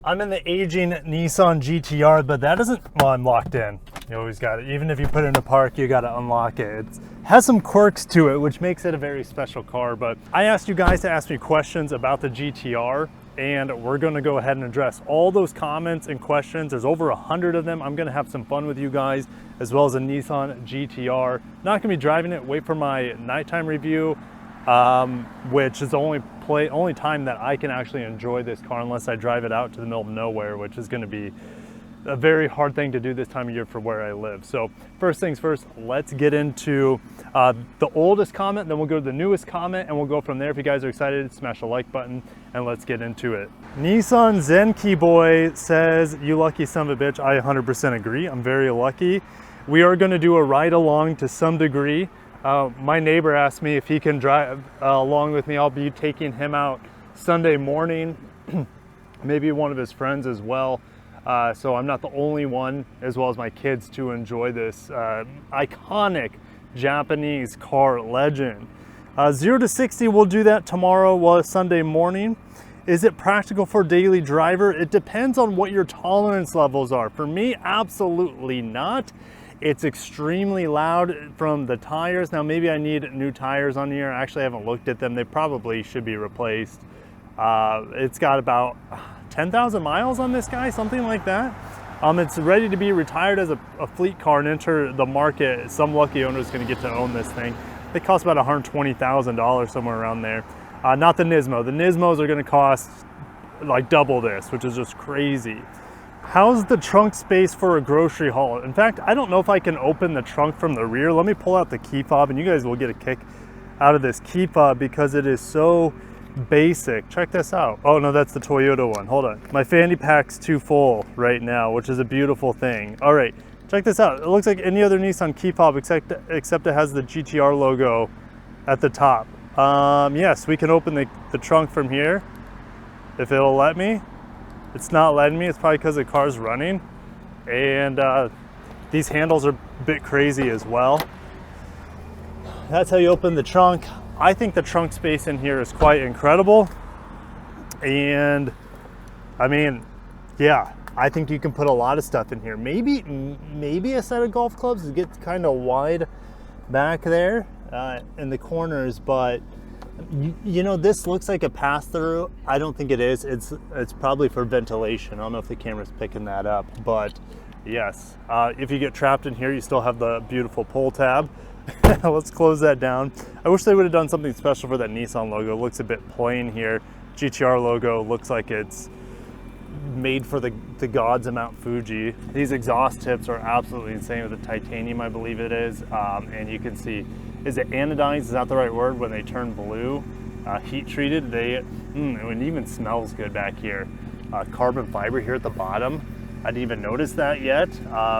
I'm in the aging Nissan GT-R, but that doesn't, well, I'm locked in. You always got it. Even if you put it in a park, you got to unlock it. It has some quirks to it, which makes it a very special car. But I asked you guys to ask me questions about the GT-R, and we're going to go ahead and address all those comments and questions. There's over 100 of them. I'm going to have some fun with you guys, as well as a Nissan GT-R. Not going to be driving it. Wait for my nighttime review, which is the only time that I can actually enjoy this car unless I drive it out to the middle of nowhere, which is going to be a very hard thing to do this time of year for where I live. So first things first, let's get into the oldest comment, then we'll go to the newest comment, and we'll go from there. If you guys are excited, smash the like button and let's get into it. Nissan Zenki Boy says, "You lucky son of a bitch." I 100% agree. I'm very lucky. We are going to do a ride along to some degree. My neighbor asked me if he can drive along with me. I'll be taking him out Sunday morning, maybe one of his friends as well. So I'm not the only one, as well as my kids, to enjoy this iconic Japanese car legend. 0 to 60, we'll do that tomorrow, well, Sunday morning. Is it practical for a daily driver? It depends on what your tolerance levels are. For me, absolutely not. It's extremely loud from the tires. Now, maybe I need new tires on here. Actually, I haven't looked at them. They probably should be replaced. It's got about 10,000 miles on this guy, something like that. It's ready to be retired as a fleet car and enter the market. Some lucky owner is going to get to own this thing. They cost about $120,000, somewhere around there. Not the Nismo. The Nismos are going to cost like double this, which is just crazy. How's the trunk space for a grocery haul? In fact, I don't know if I can open the trunk from the rear. Let me pull out the key fob, and you guys will get a kick out of this key fob because it is so basic. Check this out. Oh no, that's the Toyota one. Hold on. My fanny pack's too full right now, which is a beautiful thing. All right, check this out. It looks like any other Nissan key fob except it has the GT-R logo at the top. Yes, we can open the trunk from here if it'll let me. It's not letting me. It's probably because the car's running, and these handles are a bit crazy as well. That's how you open the trunk. I think the trunk space in here is quite incredible, and I mean, yeah, I think you can put a lot of stuff in here. Maybe a set of golf clubs. It gets kind of wide back there in the corners, but you know, this looks like a pass-through. I don't think it is. It's probably for ventilation. I don't know if the camera's picking that up, but yes, if you get trapped in here, you still have the beautiful pull tab. Let's close that down. I wish they would have done something special for that Nissan logo. It looks a bit plain here. GT-R logo looks like it's made for the gods of Mount Fuji. These exhaust tips are absolutely insane with the titanium, I believe it is. And you can see, is it anodized? Is that the right word? When they turn blue, heat treated, it even smells good back here. Carbon fiber here at the bottom. I didn't even notice that yet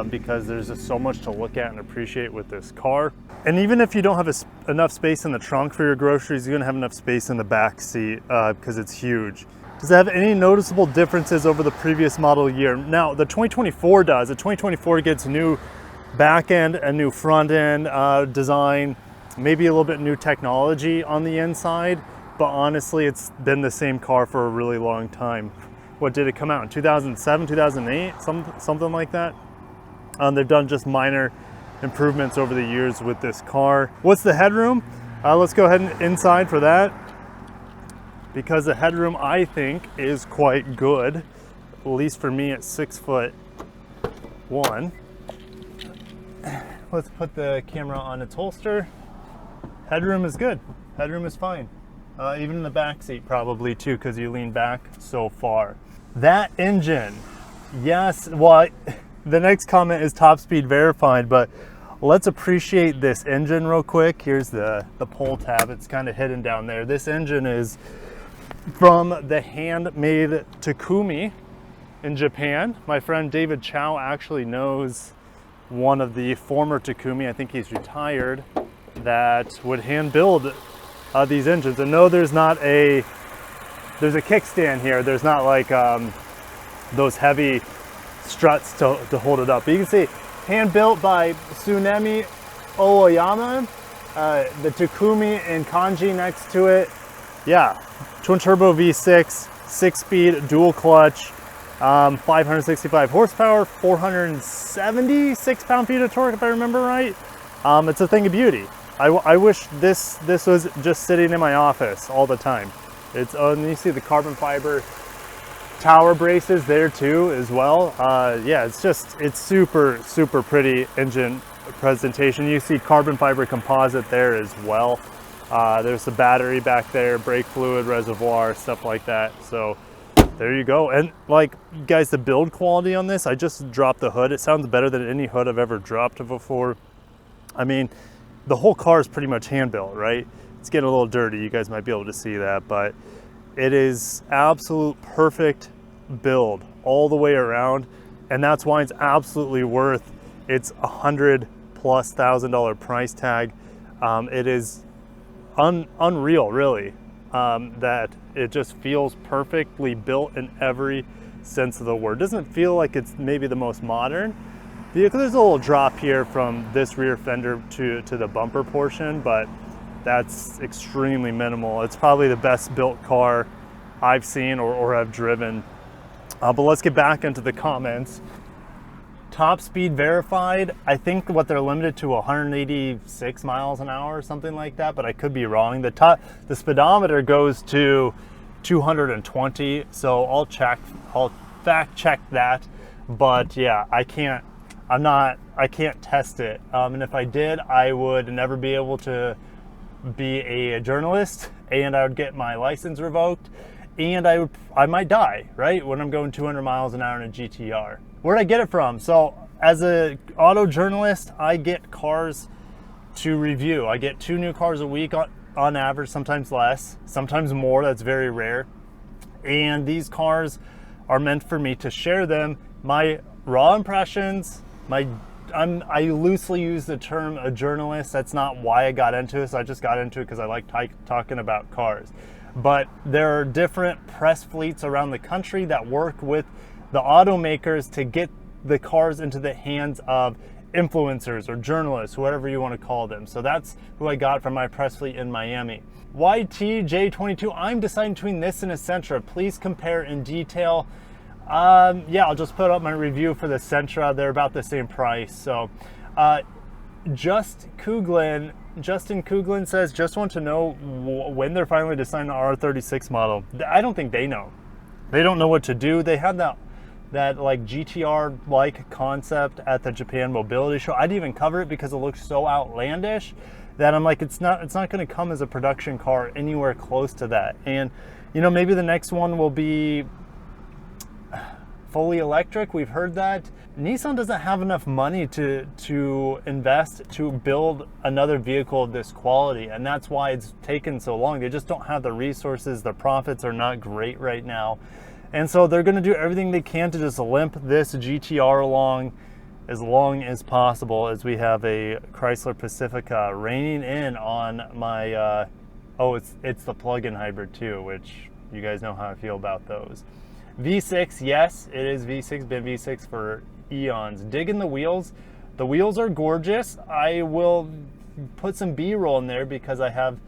because there's just so much to look at and appreciate with this car. And even if you don't have enough space in the trunk for your groceries, you're gonna have enough space in the back seat because it's huge. Does it have any noticeable differences over the previous model year? Now, the 2024 does. The 2024 gets new back end, a new front end design, maybe a little bit new technology on the inside, but honestly, it's been the same car for a really long time. What did it come out in 2007, 2008, something like that? They've done just minor improvements over the years with this car. What's the headroom? Let's go ahead and inside for that, because the headroom, I think, is quite good, at least for me at 6'1". Let's put the camera on its holster. Headroom is good. Headroom is fine. Even in the back seat probably too, because you lean back so far. That engine, yes, well, the next comment is top speed verified, but let's appreciate this engine real quick. Here's the pull tab. It's kind of hidden down there. This engine is from the handmade Takumi in Japan. My friend David Chow actually knows one of the former Takumi, I think he's retired, that would hand build these engines. And no, there's a kickstand here. There's not like those heavy struts to hold it up. But you can see hand built by Tsunemi Aoyama, the Takumi and kanji next to it. Yeah, twin turbo V6, 6-speed, dual clutch. 565 horsepower, 476 pound-feet of torque, if I remember right. It's a thing of beauty. I wish this was just sitting in my office all the time. It's and you see the carbon fiber tower braces there too as well. Yeah, it's super pretty engine presentation. You see carbon fiber composite there as well. There's the battery back there, brake fluid reservoir, stuff like that. So there you go. And like, guys, the build quality on this, I just dropped the hood. It sounds better than any hood I've ever dropped before. I mean, the whole car is pretty much hand built, right? It's getting a little dirty. You guys might be able to see that, but it is absolute perfect build all the way around. And that's why it's absolutely worth its $100,000+ price tag. It is unreal, really, that it just feels perfectly built in every sense of the word. It doesn't feel like it's maybe the most modern vehicle. There's a little drop here from this rear fender to the bumper portion, but that's extremely minimal. It's probably the best built car I've seen or have driven. But let's get back into the comments. Top speed verified, I think what they're limited to 186 miles an hour or something like that, but I could be wrong. The speedometer goes to 220, so I'll fact check that. But yeah, I can't test it. And if I did, I would never be able to be a journalist, and I would get my license revoked, and I might die, right, when I'm going 200 miles an hour in a GT-R. Where'd I get it from? So as a auto journalist, I get cars to review. I get 2 new cars a week on average, sometimes less, sometimes more. That's very rare. And these cars are meant for me to share them, my raw impressions, I loosely use the term a journalist. That's not why I got into this. I just got into it because I like talking about cars. But there are different press fleets around the country that work with the automakers to get the cars into the hands of influencers or journalists, whatever you want to call them. So that's who I got from my press fleet in Miami. YTJ22, I'm deciding between this and a Sentra. Please compare in detail. Yeah, I'll just put up my review for the Sentra. They're about the same price. So Justin Kuglin says, just want to know when they're finally designing the R36 model. I don't think they know. They don't know what to do. They had that like GT-R like concept at the Japan Mobility Show. I didn't even cover it because it looks so outlandish that I'm like, it's not going to come as a production car anywhere close to that. And you know, maybe the next one will be fully electric. We've heard that. Nissan doesn't have enough money to invest to build another vehicle of this quality, and that's why it's taken so long. They just don't have the resources. The profits are not great right now, and so they're going to do everything they can to just limp this GT-R along as long as possible, as we have a Chrysler Pacifica raining in on my oh, it's the plug-in hybrid too, which you guys know how I feel about those. V6, yes, it is V6, been V6 for eons. Digging the wheels. The wheels are gorgeous. I will put some B-roll in there because I have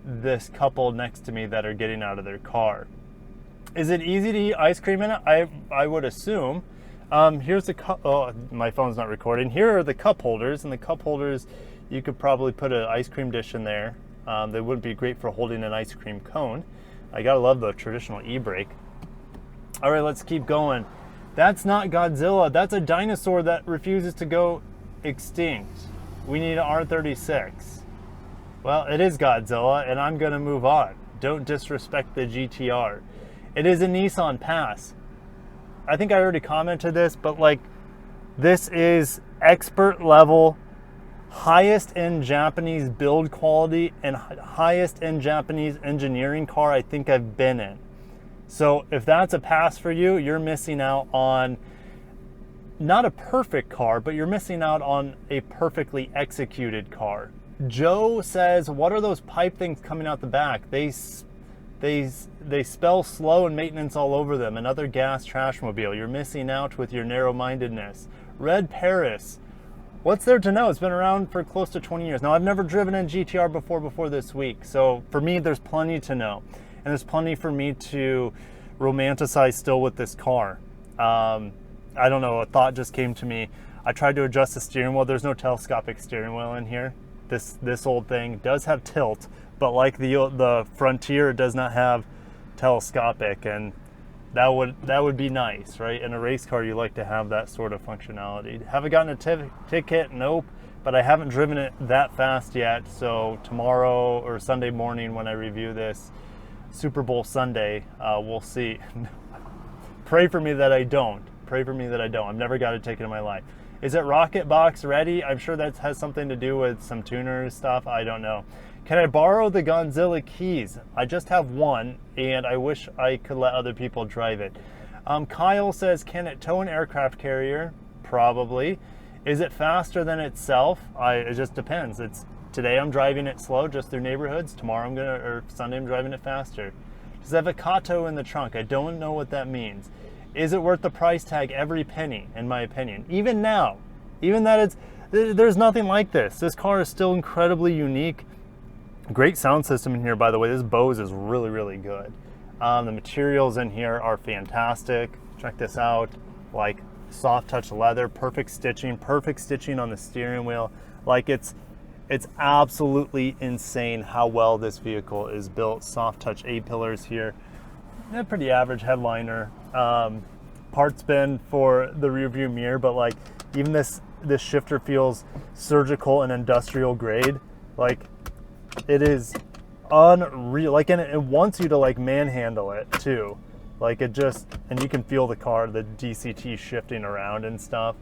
this couple next to me that are getting out of their car. Is it easy to eat ice cream in it? I would assume. Here's the cup. Oh, my phone's not recording. Here are the cup holders, and the cup holders, you could probably put an ice cream dish in there. They would be great for holding an ice cream cone. I gotta love the traditional e-brake. All right, let's keep going. That's not Godzilla. That's a dinosaur that refuses to go extinct. We need an R36. Well, it is Godzilla, and I'm gonna move on. Don't disrespect the GT-R. It is a Nissan Pass. I think I already commented this, but like, this is expert level, highest end Japanese build quality and highest end Japanese engineering car I think I've been in. So if that's a pass for you, you're missing out on not a perfect car, but you're missing out on a perfectly executed car. Joe says, what are those pipe things coming out the back? They spell slow and maintenance all over them. Another gas trash mobile. You're missing out with your narrow-mindedness. Red Paris. What's there to know? It's been around for close to 20 years. Now, I've never driven a GT-R before this week. So for me, there's plenty to know. And there's plenty for me to romanticize still with this car. I don't know, a thought just came to me. I tried to adjust the steering wheel. There's no telescopic steering wheel in here. This old thing does have tilt, but like the Frontier, it does not have telescopic, and that would be nice, right? In a race car, you like to have that sort of functionality. Haven't gotten a ticket, nope, but I haven't driven it that fast yet. So tomorrow or Sunday morning when I review this, Super Bowl Sunday, we'll see. Pray for me that I don't. Pray for me that I don't. I've never got a ticket in my life. Is it Rocket Box ready? I'm sure that has something to do with some tuner stuff. I don't know. Can I borrow the Godzilla keys? I just have one, and I wish I could let other people drive it. Kyle says, can it tow an aircraft carrier? Probably. Is it faster than itself? It just depends. Today I'm driving it slow, just through neighborhoods. Tomorrow or Sunday I'm driving it faster. Does it have a Kato in the trunk? I don't know what that means. Is it worth the price tag? Every penny, in my opinion. Even now, even that there's nothing like this. This car is still incredibly unique. Great sound system in here, by the way. This Bose is really, really good. The materials in here are fantastic. Check this out. Like soft touch leather, perfect stitching on the steering wheel. Like it's absolutely insane how well this vehicle is built. Soft touch A-pillars here. A pretty average headliner. Parts bin for the rear view mirror, but like even this shifter feels surgical and industrial grade. Like it is unreal. Like, and it wants you to like manhandle it too. Like and you can feel the car, the DCT shifting around and stuff.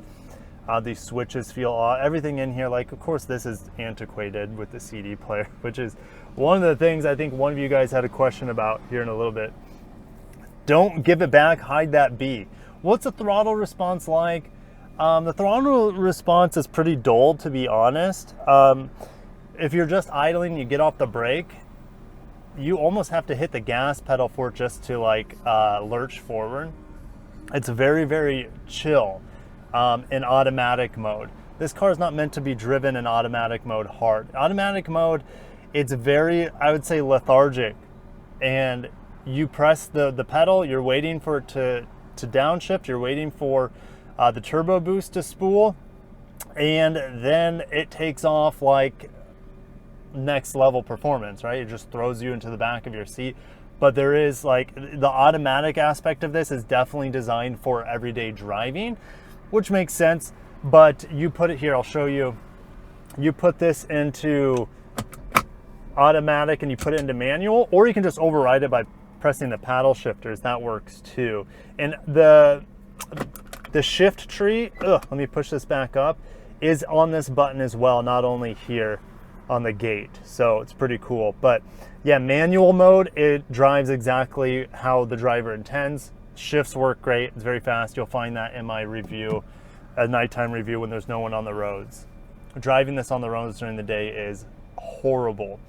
These switches feel everything in here. Like, of course, this is antiquated with the CD player, which is one of the things I think one of you guys had a question about here in a little bit. Don't give it back, hide that B. What's the throttle response like? The throttle response is pretty dull, to be honest. If you're just idling, you get off the brake, you almost have to hit the gas pedal for it just to like lurch forward. It's very, very chill in automatic mode. This car is not meant to be driven in automatic mode hard. Automatic mode, it's very, I would say, lethargic. And you press the pedal, you're waiting for it to downshift, you're waiting for the turbo boost to spool, and then it takes off like next level performance, right? It just throws you into the back of your seat. But there is like the automatic aspect of this is definitely designed for everyday driving, which makes sense. But you put it here, I'll show you. You put this into automatic and you put it into manual, or you can just override it by pressing the paddle shifters. That works too. And the shift tree, let me push this back up, is on this button as well, not only here on the gate. So it's pretty cool. But yeah, manual mode, it drives exactly how the driver intends. Shifts work great, it's very fast. You'll find that in my review, a nighttime review when there's no one on the roads. Driving this on the roads during the day is horrible.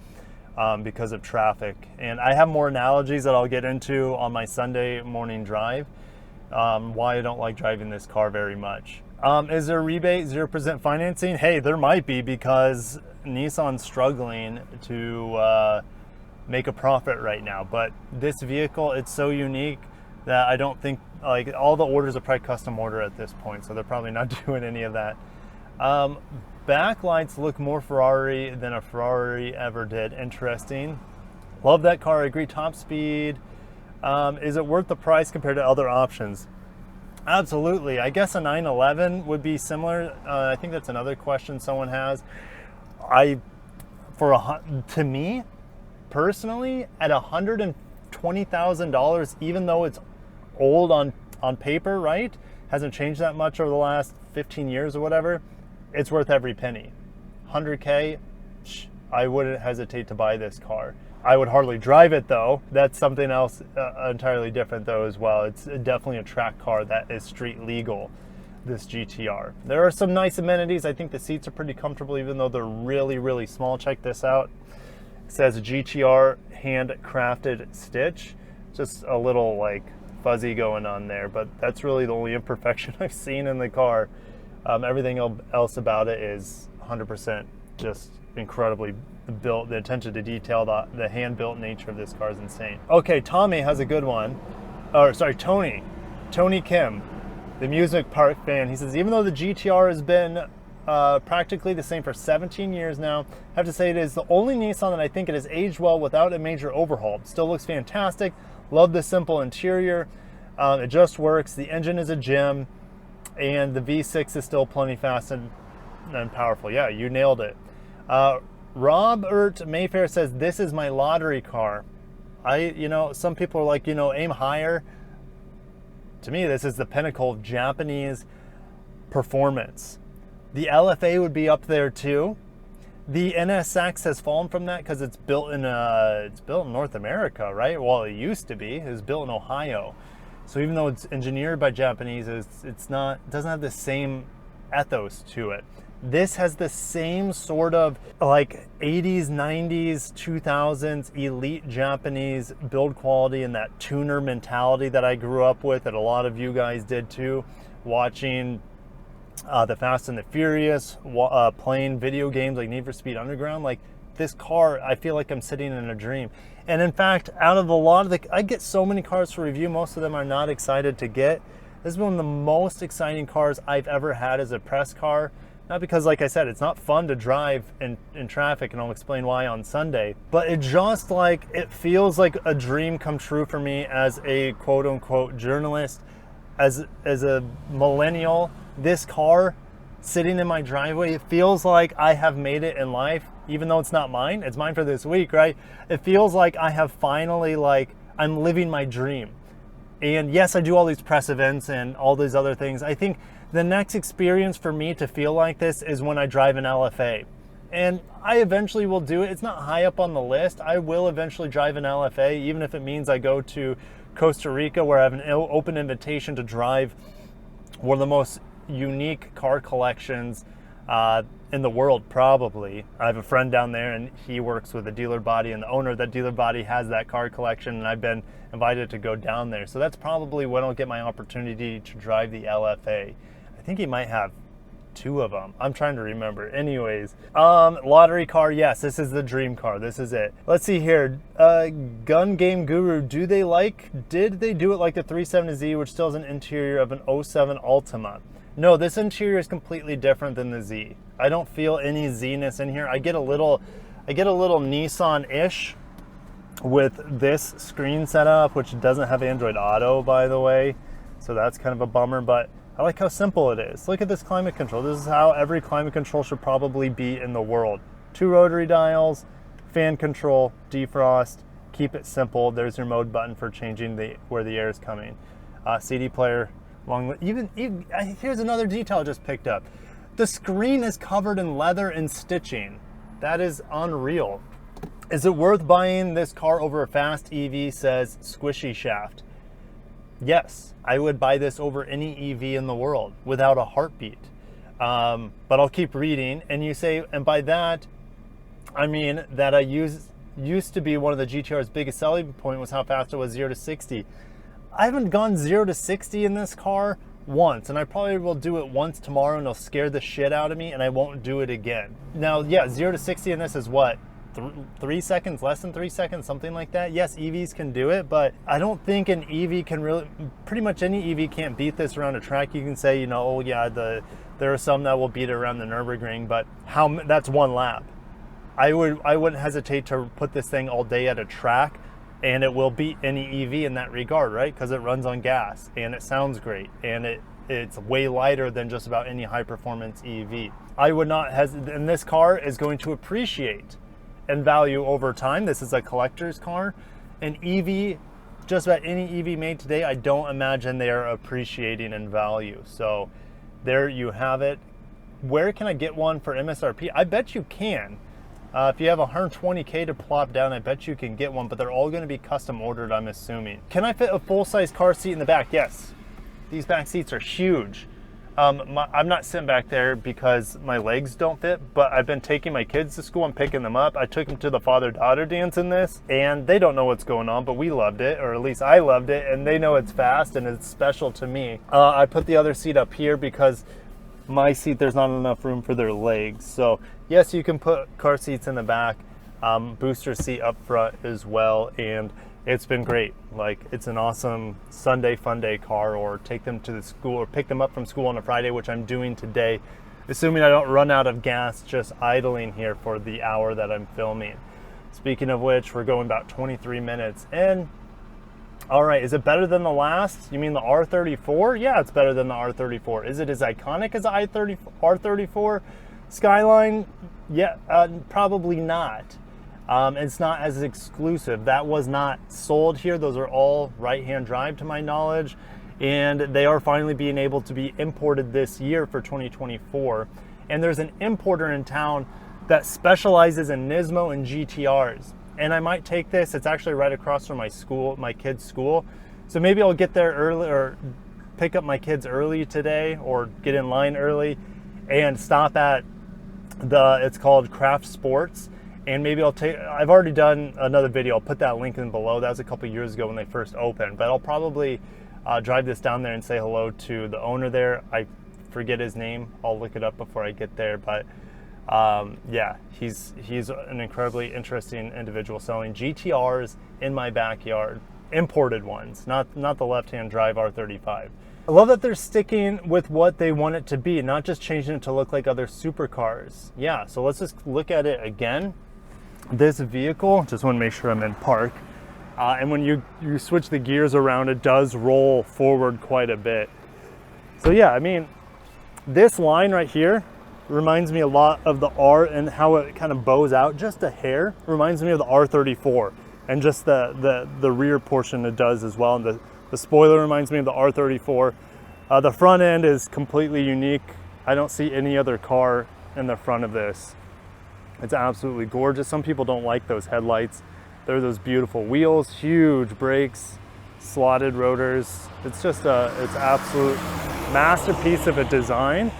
Because of traffic. And I have more analogies that I'll get into on my Sunday morning drive, why I don't like driving this car very much. Is there a rebate, 0% financing? Hey, there might be, because Nissan's struggling to make a profit right now. But this vehicle, it's so unique that I don't think, like, all the orders are probably custom order at this point, so they're probably not doing any of that. Backlights look more Ferrari than a Ferrari ever did. Interesting. Love that car. I agree. Top speed. Is it worth the price compared to other options? Absolutely. I guess a 911 would be similar. I think that's another question someone has. To me, personally, at $120,000, even though it's old on paper, right? Hasn't changed that much over the last 15 years or whatever. It's worth every penny. 100K, I wouldn't hesitate to buy this car. I would hardly drive it though. That's something else entirely different though as well. It's definitely a track car that is street legal, this GT-R. There are some nice amenities. I think the seats are pretty comfortable even though they're really, really small. Check this out. It says GT-R handcrafted stitch. Just a little like fuzzy going on there, but that's really the only imperfection I've seen in the car. Everything else about it is 100% just incredibly built. The attention to detail, the hand-built nature of this car is insane. Okay, Tommy has a good one. Or sorry, Tony Kim. the amusement park fan. He says, even though the GT-R has been practically the same for 17 years now, I have to say it is the only Nissan that I think it has aged well without a major overhaul. It still looks fantastic. Love the simple interior. It just works. The engine is a gem, and the V6 is still plenty fast and powerful. Yeah, you nailed it. Robert Mayfair says, this is my lottery car. Some people are like, aim higher. To me, this is the pinnacle of Japanese performance. The LFA would be up there too. The NSX has fallen from that because it's built in North America, right? Well, it used to be. It was built in Ohio. So even though it's engineered by Japanese, it doesn't have the same ethos to it. This has the same sort of like 80s, 90s, 2000s elite Japanese build quality and that tuner mentality that I grew up with, that a lot of you guys did too, watching the Fast and the Furious, playing video games like Need for Speed Underground. Like, this car, I feel like I'm sitting in a dream. And in fact, out of a lot of I get so many cars for review, most of them I'm not excited to get. This is one of the most exciting cars I've ever had as a press car. Not because, like I said, it's not fun to drive in traffic, and I'll explain why on Sunday, but it feels like a dream come true for me as a quote-unquote journalist, as a millennial. This car sitting in my driveway, it feels like I have made it in life, even though it's not mine. It's mine for this week, right? It feels like I have finally, I'm living my dream. And yes, I do all these press events and all these other things. I think the next experience for me to feel like this is when I drive an LFA. And I eventually will do it. It's not high up on the list. I will eventually drive an LFA, even if it means I go to Costa Rica, where I have an open invitation to drive one of the most unique car collections in the world, probably. I have a friend down there, and he works with a dealer body, and the owner of that dealer body has that car collection, and I've been invited to go down there. So that's probably when I'll get my opportunity to drive the LFA. I think he might have 2 of them. I'm trying to remember. Anyways, lottery car, yes, this is the dream car. This is it. Let's see here. Gun Game Guru, did they do it like the 370Z, which still has an interior of an 07 Altima? No, this interior is completely different than the Z. I don't feel any Z-ness in here. I get a little Nissan-ish with this screen setup, which doesn't have Android Auto, by the way. So that's kind of a bummer, but I like how simple it is. Look at this climate control. This is how every climate control should probably be in the world. 2 rotary dials, fan control, defrost, keep it simple. There's your mode button for changing where the air is coming. CD player, here's another detail I just picked up. The screen is covered in leather and stitching. That is unreal. Is it worth buying this car over a fast EV, says Squishy Shaft? Yes, I would buy this over any EV in the world without a heartbeat. But I'll keep reading. And you say, and by that, I mean that I used to be one of the GT-R's biggest selling point was how fast it was 0 to 60. I haven't gone 0 to 60 in this car once, and I probably will do it once tomorrow, and it'll scare the shit out of me, and I won't do it again. Now, yeah, 0 to 60 in this is what? 3 seconds, less than 3 seconds, something like that. Yes, EVs can do it, but I don't think an EV can really, pretty much any EV can't beat this around a track. You can say, oh yeah, there are some that will beat it around the Nürburgring, but that's 1 lap. I wouldn't hesitate to put this thing all day at a track, and it will beat any EV in that regard, right? Because it runs on gas, and it sounds great, and it's way lighter than just about any high performance EV. I would not hesitate, and this car is going to appreciate and value over time. This is a collector's car. An EV, just about any EV made today, I don't imagine they are appreciating in value. So there you have it. Where can I get one for MSRP? I bet you can. If you have 120K to plop down, I bet you can get one, but they're all going to be custom ordered, I'm assuming. Can I fit a full-size car seat in the back? Yes. These back seats are huge. I'm not sitting back there because my legs don't fit, but I've been taking my kids to school and picking them up. I took them to the father-daughter dance in this, and they don't know what's going on, but we loved it, or at least I loved it, and they know it's fast and it's special to me. I put the other seat up here because my seat, there's not enough room for their legs. So yes, you can put car seats in the back, booster seat up front as well, and it's been great. Like, it's an awesome Sunday fun day car, or take them to the school or pick them up from school on a Friday, which I'm doing today, assuming I don't run out of gas just idling here for the hour that I'm filming. Speaking of which, we're going about 23 minutes in. All right, is it better than the last? You mean the R34? Yeah, it's better than the R34. Is it as iconic as the R34 Skyline? Yeah, probably not. It's not as exclusive. That was not sold here. Those are all right-hand drive to my knowledge, and they are finally being able to be imported this year for 2024. And there's an importer in town that specializes in Nismo and GT-Rs. And I might take this. It's actually right across from my school, my kids' school. So maybe I'll get there early, or pick up my kids early today, or get in line early and stop at it's called Craft Sports. And maybe I've already done another video. I'll put that link in below. That was a couple years ago when they first opened. But I'll probably drive this down there and say hello to the owner there. I forget his name. I'll look it up before I get there. But yeah, he's an incredibly interesting individual selling GT-Rs in my backyard, imported ones, not the left-hand drive R35. I love that they're sticking with what they want it to be, not just changing it to look like other supercars. Yeah, so let's just look at it again. This vehicle, just want to make sure I'm in park, and when you switch the gears around, it does roll forward quite a bit. So yeah, I mean, this line right here reminds me a lot of the R, and how it kind of bows out just a hair. Reminds me of the R34, and just the rear portion it does as well. And the spoiler reminds me of the R34. The front end is completely unique. I don't see any other car in the front of this. It's absolutely gorgeous. Some people don't like those headlights. They're those beautiful wheels, huge brakes, slotted rotors. It's just it's absolute masterpiece of a design.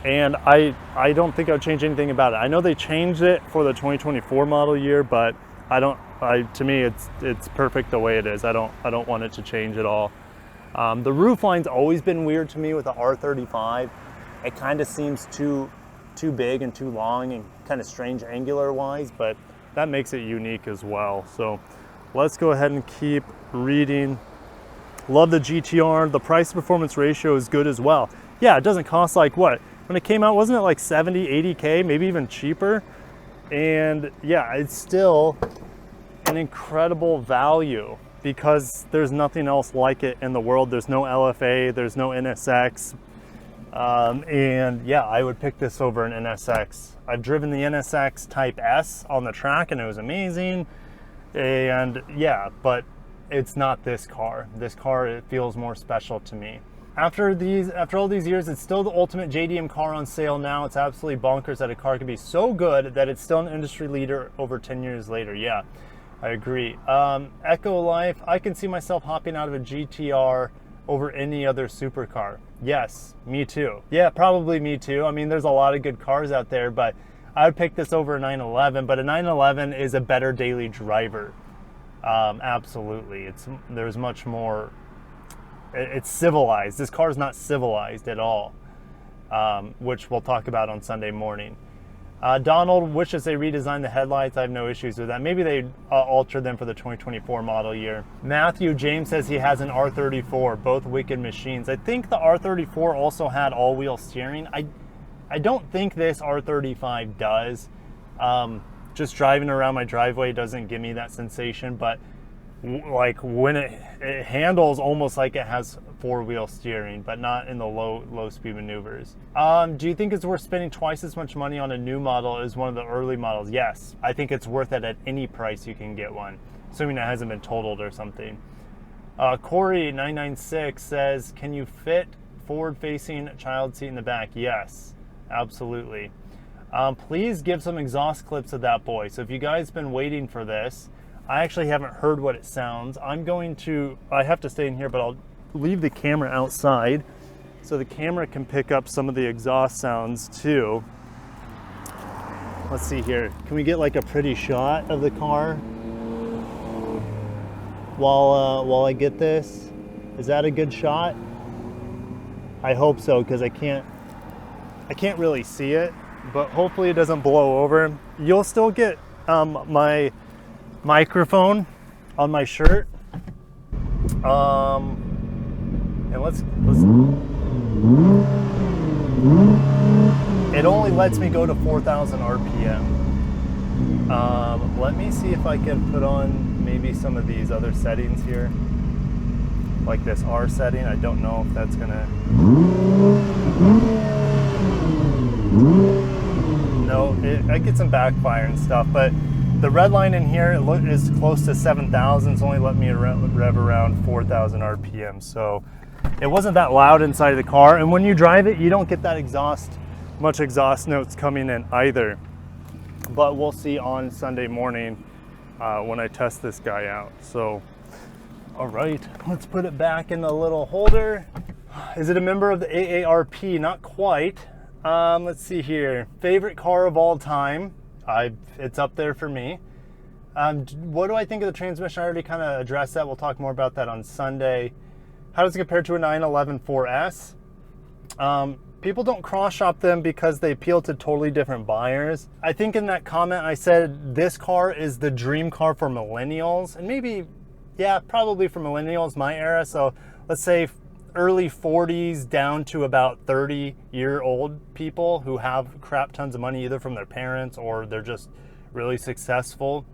And I don't think I would change anything about it. I know they changed it for the 2024 model year, but to me it's perfect the way it is. I don't want it to change at all. The roof line's always been weird to me with the R35. It kind of seems too big and too long and kind of strange angular wise, but that makes it unique as well. So let's go ahead and keep reading. Love the GT-R. The price to performance ratio is good as well. Yeah, it doesn't cost like what? When it came out, wasn't it like 70, 80K, maybe even cheaper? And yeah, it's still an incredible value because there's nothing else like it in the world. There's no LFA, there's no NSX. And yeah, I would pick this over an NSX. I've driven the NSX Type S on the track and it was amazing. And yeah, but it's not this car. This car, it feels more special to me. After all these years, it's still the ultimate JDM car on sale now. It's absolutely bonkers that a car can be so good that it's still an industry leader over 10 years later. Yeah, I agree. Echo Life, I can see myself hopping out of a GT-R over any other supercar. Yes, me too. Yeah, probably me too. I mean, there's a lot of good cars out there, but I would pick this over a 911, but a 911 is a better daily driver. Absolutely. There's much more. It's civilized. This car is not civilized at all, which we'll talk about on Sunday morning. Donald wishes they redesigned the headlights. I have no issues with that. Maybe they alter them for the 2024 model year. Matthew James says he has an R34, both wicked machines. I think the R34 also had all-wheel steering. I don't think this R35 does. Just driving around my driveway doesn't give me that sensation, but like when it handles almost like it has four-wheel steering, but not in the low speed maneuvers. Do you think it's worth spending twice as much money on a new model as one of the early models? Yes, I think it's worth it at any price you can get one, assuming it hasn't been totaled or something. Corey996 says, can you fit forward-facing child seat in the back? Yes, absolutely. Please give some exhaust clips of that boy. So if you guys been waiting for this, I actually haven't heard what it sounds. I have to stay in here, but I'll leave the camera outside so the camera can pick up some of the exhaust sounds too. Let's see here. Can we get like a pretty shot of the car while I get this? Is that a good shot? I hope so, because I can't really see it, but hopefully it doesn't blow over. You'll still get my microphone on my shirt. And let's it only lets me go to 4,000 RPM. Let me see if I can put on maybe some of these other settings here, like this R setting. I don't know if that's gonna. No, I get some backfire and stuff, but the red line in here is close to 7,000. It's only let me rev around 4,000 RPM, so it wasn't that loud inside of the car. And when you drive it, you don't get that much exhaust notes coming in either. But we'll see on Sunday morning when I test this guy out. So, all right, let's put it back in the little holder. Is it a member of the AARP? Not quite. Let's see here. Favorite car of all time? It's up there for me. What do I think of the transmission? I already kind of addressed that. We'll talk more about that on Sunday. How does it compare to a 911 4S? People don't cross shop them because they appeal to totally different buyers. I think in that comment I said this car is the dream car for millennials, and maybe, yeah, probably for millennials, my era. So let's say early 40s down to about 30-year-old people who have crap tons of money either from their parents or they're just really successful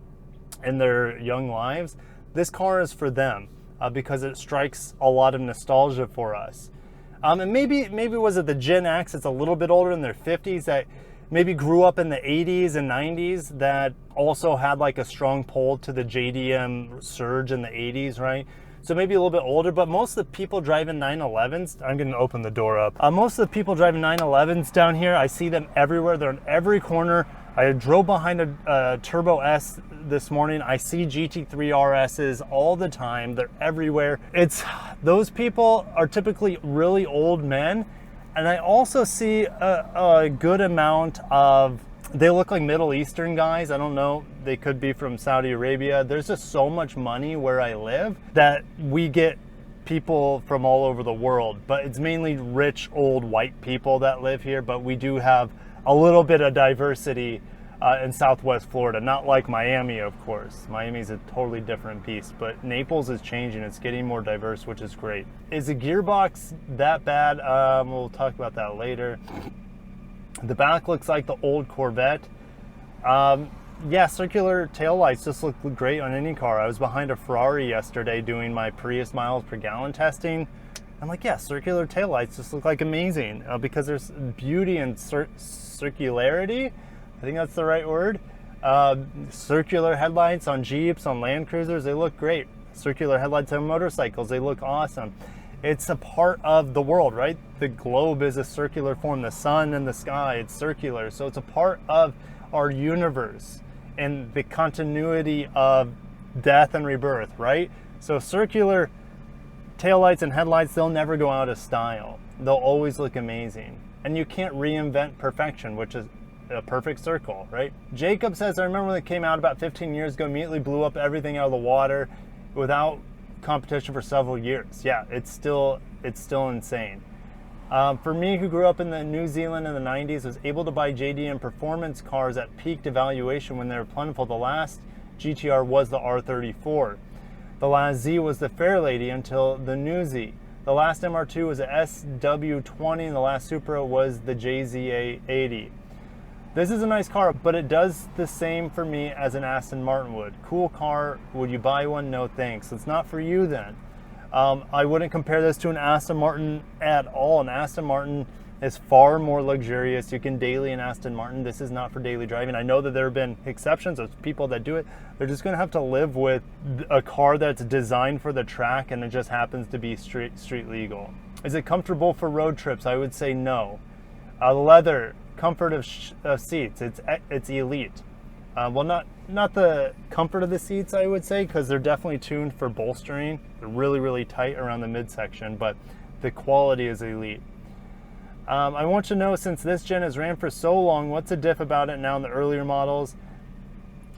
in their young lives. This car is for them because it strikes a lot of nostalgia for us. And maybe was it the Gen X, it's a little bit older, in their 50s, that maybe grew up in the 80s and 90s, that also had like a strong pull to the JDM surge in the 80s, right? So maybe a little bit older, but most of the people driving 911s, I'm gonna open the door up. Most of the people driving 911s down here, I see them everywhere. They're in every corner. I drove behind a Turbo S this morning. I see GT3 RSs all the time. They're everywhere. Those people are typically really old men. And I also see a good amount of, they look like Middle Eastern guys. I don't know, they could be from Saudi Arabia. There's just so much money where I live that we get people from all over the world, but it's mainly rich old white people that live here. But we do have a little bit of diversity in Southwest Florida, not like Miami, of course. Miami's a totally different beast, but Naples is changing. It's getting more diverse, which is great. Is the gearbox that bad? We'll talk about that later. The back looks like the old Corvette. Yeah, circular taillights just look great on any car. I was behind a Ferrari yesterday doing my Prius miles per gallon testing. I'm like, yeah, circular taillights just look like amazing because there's beauty in circularity. I think that's the right word. Circular headlights on Jeeps, on Land Cruisers, they look great. Circular headlights on motorcycles, they look awesome. It's a part of the world, right? The globe is a circular form. The sun and the sky, it's circular. So it's a part of our universe and the continuity of death and rebirth, right? So circular taillights and headlights, they'll never go out of style. They'll always look amazing. And you can't reinvent perfection, which is a perfect circle, right? Jacob says, I remember when it came out about 15 years ago, immediately blew up everything out of the water without competition for several years. Yeah, it's still insane. For me, who grew up in New Zealand in the 90s, was able to buy JDM performance cars at peak evaluation when they were plentiful. The last GT-R was the R34. The last Z was the Fairlady until the new Z. The last MR2 was the SW20, and the last Supra was the JZA80. This is a nice car, but it does the same for me as an Aston Martin would. Cool car, would you buy one? No thanks. It's not for you then. I wouldn't compare this to an Aston Martin at all. An Aston Martin is far more luxurious. You can daily an Aston Martin. This is not for daily driving. I know that there have been exceptions of people that do it. They're just gonna have to live with a car that's designed for the track and it just happens to be street legal. Is it comfortable for road trips? I would say no. Leather, comfort of seats, it's elite. Well, not the comfort of the seats, I would say, because they're definitely tuned for bolstering. They're really, really tight around the midsection, but the quality is elite. I want to know, since this gen has ran for so long, what's the diff about it now in the earlier models?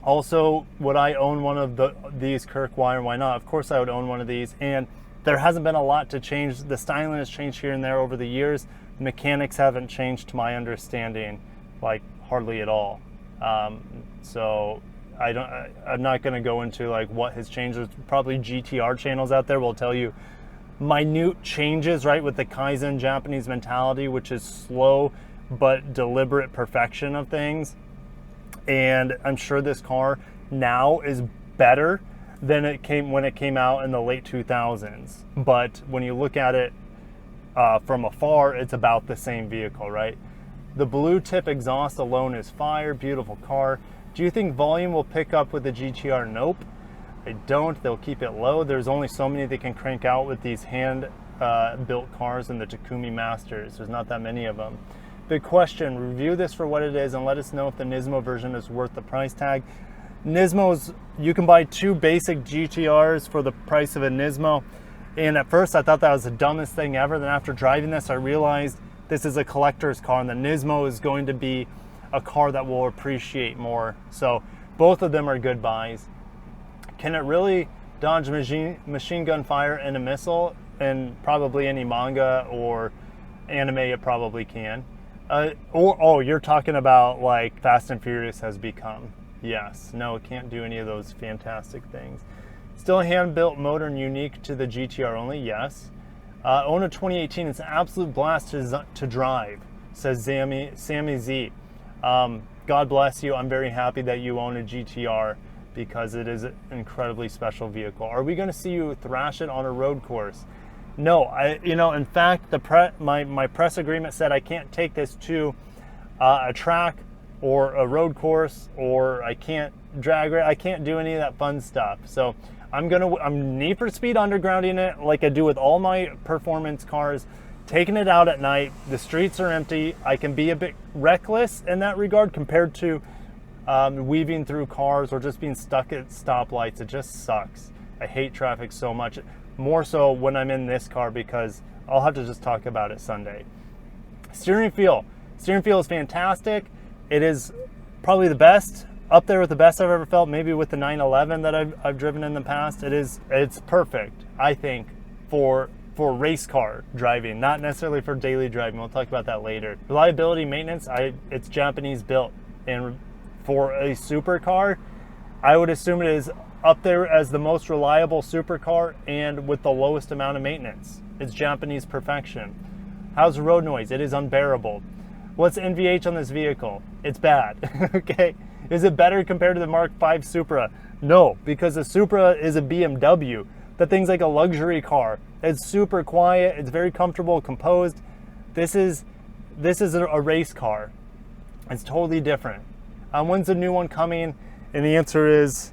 Also, would I own one of these, Kirk? Why or why not? Of course I would own one of these, and there hasn't been a lot to change. The styling has changed here and there over the years. The mechanics haven't changed, to my understanding, like hardly at all. So I'm not going to go into like what has changed. There's probably GTR channels out there will tell you minute changes, right, with the Kaizen Japanese mentality, which is slow but deliberate perfection of things. And I'm sure this car now is better than when it came out in the late 2000s. But when you look at it from afar, it's about the same vehicle, right? The blue tip exhaust alone is fire. Beautiful car. Do you think volume will pick up with the GT-R? Nope, I don't. They'll keep it low. There's only so many they can crank out with these hand built cars and the Takumi Masters. There's not that many of them. Big question. Review this for what it is and let us know if the Nismo version is worth the price tag. Nismos, you can buy 2 basic GT-Rs for the price of a Nismo. And at first I thought that was the dumbest thing ever. Then after driving this, I realized this is a collector's car and the Nismo is going to be a car that will appreciate more. So both of them are good buys. Can it really dodge machine gun fire and a missile? And probably any manga or anime, it probably can. Oh, you're talking about like Fast and Furious has become. Yes, no, it can't do any of those fantastic things. Still a hand-built motor and unique to the GT-R only, yes. Own a 2018, it's an absolute blast to drive, says Sammy Z. God bless you, I'm very happy that you own a GT-R because it is an incredibly special vehicle. Are we gonna see you thrash it on a road course? No, in fact, my press agreement said I can't take this to a track or a road course, or I can't drag it. I can't do any of that fun stuff. So I'm Need for Speed undergrounding it like I do with all my performance cars, taking it out at night. The streets are empty. I can be a bit reckless in that regard compared to weaving through cars or just being stuck at stoplights. It just sucks. I hate traffic so much. More so when I'm in this car because I'll have to just talk about it Sunday. Steering feel is fantastic. It is probably the best, up there with the best I've ever felt, maybe with the 911 that I've driven in the past. It's perfect, I think, for race car driving, not necessarily for daily driving. We'll talk about that later. Reliability, maintenance, it's Japanese built, and for a supercar, I would assume it is up there as the most reliable supercar and with the lowest amount of maintenance. It's Japanese perfection. How's the road noise? It is unbearable. What's NVH on this vehicle? It's bad. Okay. Is it better compared to the Mark V Supra? No, because the Supra is a BMW. That thing's like a luxury car. It's super quiet. It's very comfortable, composed. This is a race car. It's totally different. When's the new one coming? And the answer is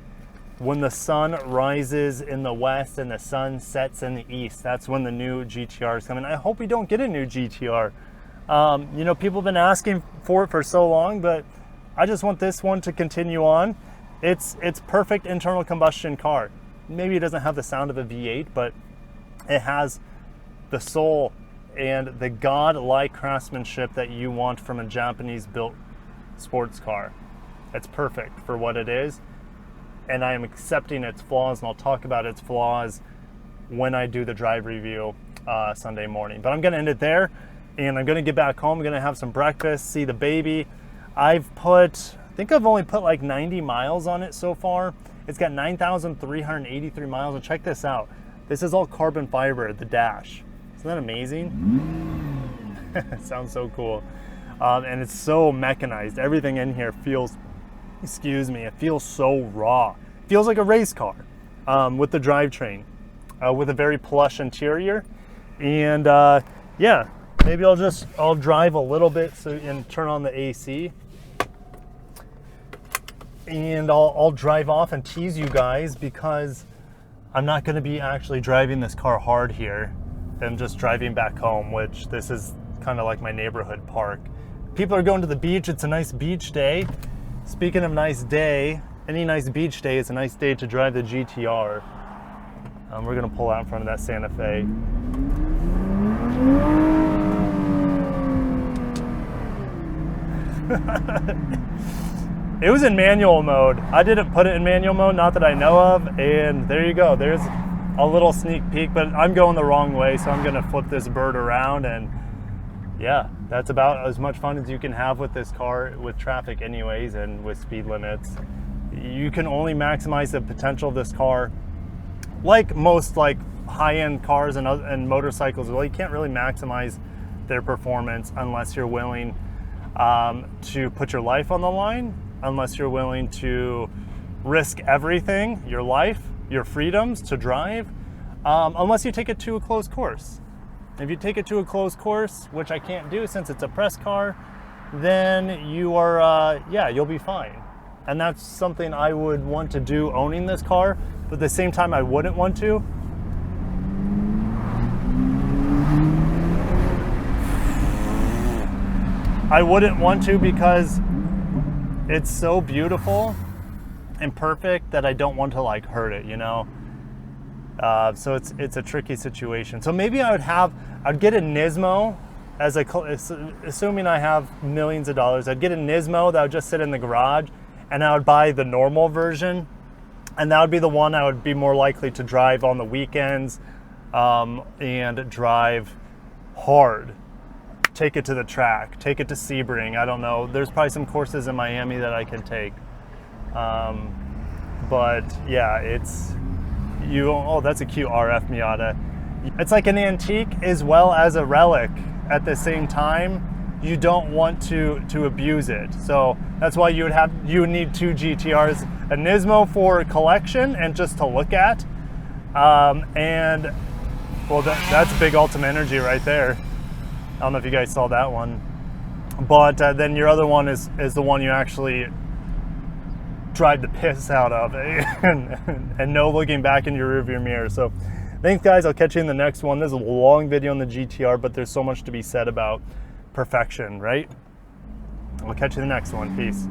when the sun rises in the west and the sun sets in the east. That's when the new GT-R is coming. I hope we don't get a new GT-R. People have been asking for it for so long, but I just want this one to continue on. It's perfect internal combustion car. Maybe it doesn't have the sound of a V8, but it has the soul and the god-like craftsmanship that you want from a Japanese-built sports car. It's perfect for what it is, and I am accepting its flaws, and I'll talk about its flaws when I do the drive review Sunday morning. But I'm going to end it there, and I'm going to get back home. I'm going to have some breakfast, see the baby. I think I've only put like 90 miles on it so far. It's got 9,383 miles, and check this out. This is all carbon fiber, the dash. Isn't that amazing? It sounds so cool. And it's so mechanized. Everything in here feels, it feels so raw. It feels like a race car with the drivetrain, with a very plush interior. And yeah, maybe I'll drive a little bit and turn on the AC. And I'll drive off and tease you guys because I'm not going to be actually driving this car hard here. I'm just driving back home, which this is kind of like my neighborhood park. People are going to the beach. It's a nice beach day. Speaking of nice day, any nice beach day is a nice day to drive the GT-R. We're going to pull out in front of that Santa Fe. It was in manual mode. I didn't put it in manual mode, not that I know of, and there you go. There's a little sneak peek, but I'm going the wrong way, so I'm gonna flip this bird around, and yeah, that's about as much fun as you can have with this car with traffic anyways, and with speed limits. You can only maximize the potential of this car, like most like high-end cars and motorcycles. Well, you can't really maximize their performance unless you're willing to put your life on the line, unless you're willing to risk everything, your life, your freedoms to drive, unless you take it to a closed course. If you take it to a closed course, which I can't do since it's a press car, then you are, yeah, you'll be fine. And that's something I would want to do owning this car, but at the same time I wouldn't want to. I wouldn't want to because it's so beautiful and perfect that I don't want to like hurt it, you know? So it's a tricky situation. So maybe I'd get a Nismo as assuming I have millions of dollars. I'd get a Nismo that would just sit in the garage, and I would buy the normal version, and that would be the one I would be more likely to drive on the weekends, and drive hard. Take it to the track, take it to Sebring. I don't know. There's probably some courses in Miami that I can take. But yeah, oh, that's a cute RF Miata. It's like an antique as well as a relic at the same time. You don't want to abuse it. So that's why you would need two GTRs, a Nismo for collection and just to look at. And well, that's big Ultima Energy right there. I don't know if you guys saw that one, but then your other one is the one you actually drive the piss out of, and no looking back in your rearview mirror. So thanks guys, I'll catch you in the next one. This is a long video on the GTR, but there's so much to be said about perfection, right? I'll catch you in the next one. Peace.